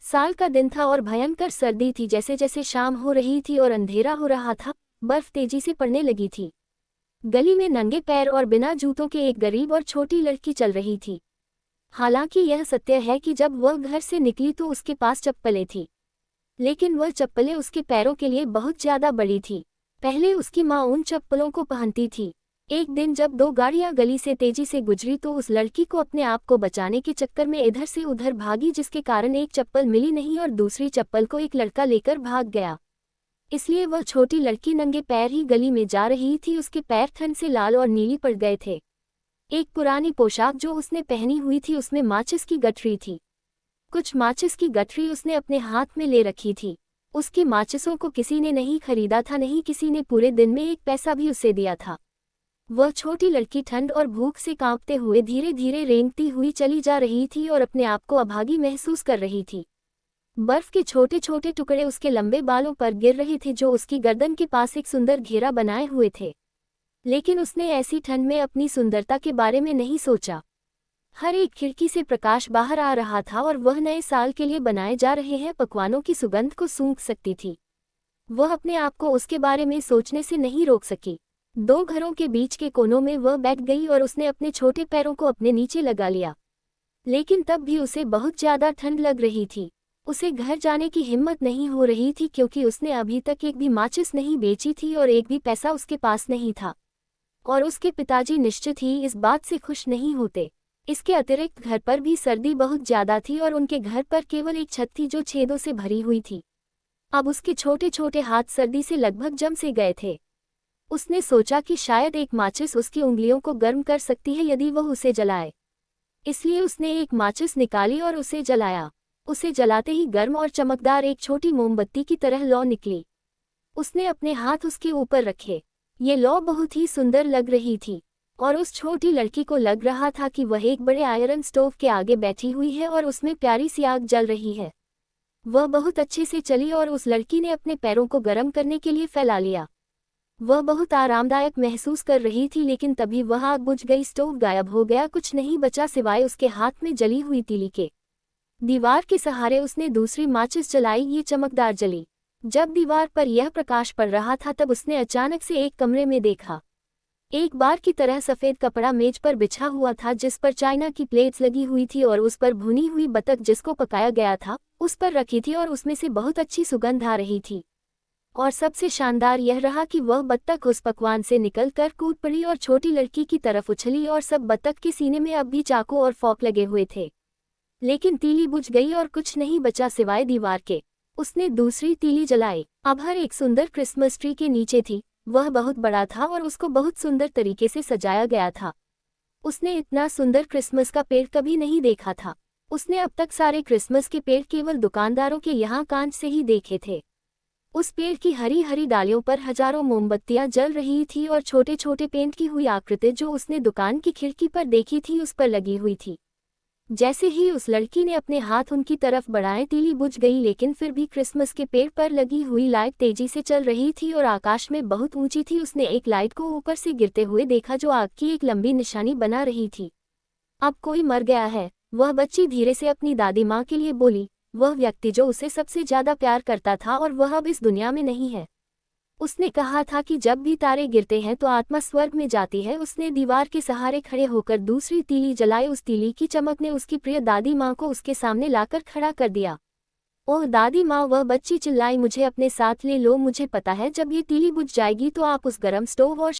साल का दिन था और भयंकर सर्दी थी। जैसे जैसे शाम हो रही थी और अंधेरा हो रहा था, बर्फ तेजी से पड़ने लगी थी। गली में नंगे पैर और बिना जूतों के एक गरीब और छोटी लड़की चल रही थी। हालांकि यह सत्य है कि जब वह घर से निकली तो उसके पास चप्पलें थीं, लेकिन वह चप्पलें उसके पैरों के लिए बहुत ज्यादा बड़ी थी। पहले उसकी माँ उन चप्पलों को पहनती थी। एक दिन जब दो गाड़ियां गली से तेजी से गुजरी तो उस लड़की को अपने आप को बचाने के चक्कर में इधर से उधर भागी, जिसके कारण एक चप्पल मिली नहीं और दूसरी चप्पल को एक लड़का लेकर भाग गया। इसलिए वह छोटी लड़की नंगे पैर ही गली में जा रही थी। उसके पैर ठंड से लाल और नीली पड़ गए थे। एक पुरानी पोशाक जो उसने पहनी हुई थी उसमें माचिस की गठरी थी। कुछ माचिस की गठरी उसने अपने हाथ में ले रखी थी। उसकी माचिसों को किसी ने नहीं खरीदा था, नहीं किसी ने पूरे दिन में एक पैसा भी उसे दिया था। वह छोटी लड़की ठंड और भूख से कांपते हुए धीरे धीरे रेंगती हुई चली जा रही थी और अपने आप को अभागी महसूस कर रही थी। बर्फ के छोटे छोटे टुकड़े उसके लंबे बालों पर गिर रहे थे जो उसकी गर्दन के पास एक सुंदर घेरा बनाए हुए थे। लेकिन उसने ऐसी ठंड में अपनी सुंदरता के बारे में नहीं सोचा। हर एक खिड़की से प्रकाश बाहर आ रहा था और वह नए साल के लिए बनाए जा रहे हैं पकवानों की सुगंध को सूंघ सकती थी। वह अपने आप को उसके बारे में सोचने से नहीं रोक सकी। दो घरों के बीच के कोनों में वह बैठ गई और उसने अपने छोटे पैरों को अपने नीचे लगा लिया। लेकिन तब भी उसे बहुत ज्यादा ठंड लग रही थी। उसे घर जाने की हिम्मत नहीं हो रही थी क्योंकि उसने अभी तक एक भी माचिस नहीं बेची थी और एक भी पैसा उसके पास नहीं था। और उसके पिताजी निश्चित ही इस बात से खुश नहीं होते। इसके अतिरिक्त घर पर भी सर्दी बहुत ज्यादा थी और उनके घर पर केवल एक छत थी जो छेदों से भरी हुई थी। अब उसके छोटे छोटे हाथ सर्दी से लगभग जम से गए थे। उसने सोचा कि शायद एक माचिस उसकी उंगलियों को गर्म कर सकती है यदि वह उसे जलाए। इसलिए उसने एक माचिस निकाली और उसे जलाया। उसे जलाते ही गर्म और चमकदार एक छोटी मोमबत्ती की तरह लौ निकली। उसने अपने हाथ उसके ऊपर रखे। ये लौ बहुत ही सुंदर लग रही थी और उस छोटी लड़की को लग रहा था कि वह एक बड़े आयरन स्टोव के आगे बैठी हुई है और उसमें प्यारी सी आग जल रही है। वह बहुत अच्छे से चली और उस लड़की ने अपने पैरों को गर्म करने के लिए फैला लिया। वह बहुत आरामदायक महसूस कर रही थी, लेकिन तभी वह आग बुझ गई। स्टोव गायब हो गया। कुछ नहीं बचा सिवाय उसके हाथ में जली हुई तीली के। दीवार के सहारे उसने दूसरी माचिस जलाई। ये चमकदार जली। जब दीवार पर यह प्रकाश पड़ रहा था तब उसने अचानक से एक कमरे में देखा। एक बार की तरह सफ़ेद कपड़ा मेज पर बिछा हुआ था जिस पर चाइना की प्लेट्स लगी हुई थी और उस पर भुनी हुई बतख जिसको पकाया गया था उस पर रखी थी और उसमें से बहुत अच्छी सुगंध आ रही थी। और सबसे शानदार यह रहा कि वह बत्तख उस पकवान से निकलकर कूद पड़ी और छोटी लड़की की तरफ उछली और सब बत्तख के सीने में अब भी चाकू और फॉक लगे हुए थे। लेकिन तीली बुझ गई और कुछ नहीं बचा सिवाय दीवार के। उसने दूसरी तीली जलाई। अब हर एक सुंदर क्रिसमस ट्री के नीचे थी। वह बहुत बड़ा था और उसको बहुत सुंदर तरीके से सजाया गया था। उसने इतना सुंदर क्रिसमस का पेड़ कभी नहीं देखा था। उसने अब तक सारे क्रिसमस के पेड़ केवल दुकानदारों के यहाँ कांच से ही देखे थे। उस पेड़ की हरी हरी डालियों पर हजारों मोमबत्तियां जल रही थी और छोटे छोटे पेंट की हुई आकृति जो उसने दुकान की खिड़की पर देखी थी उस पर लगी हुई थी। जैसे ही उस लड़की ने अपने हाथ उनकी तरफ बढ़ाए तीली बुझ गई, लेकिन फिर भी क्रिसमस के पेड़ पर लगी हुई लाइट तेजी से चल रही थी और आकाश में बहुत ऊंची थी। उसने एक लाइट को ऊपर से गिरते हुए देखा जो आग की एक लंबी निशानी बना रही थी। अब कोई मर गया है, वह बच्ची धीरे से अपनी दादी माँ के लिए बोली। वह व्यक्ति जो उसे सबसे ज्यादा प्यार करता था और वह अब इस दुनिया में नहीं है। उसने कहा था कि जब भी तारे गिरते हैं तो आत्मा स्वर्ग में जाती है। उसने दीवार के सहारे खड़े होकर दूसरी तीली जलाई। उस तीली की चमक ने उसकी प्रिय दादी माँ को उसके सामने लाकर खड़ा कर दिया। ओह दादी माँ, वह बच्ची चिल्लाई, मुझे अपने साथ ले लो। मुझे पता है जब ये तीली बुझ जाएगी तो आप उस गर्म स्टोव और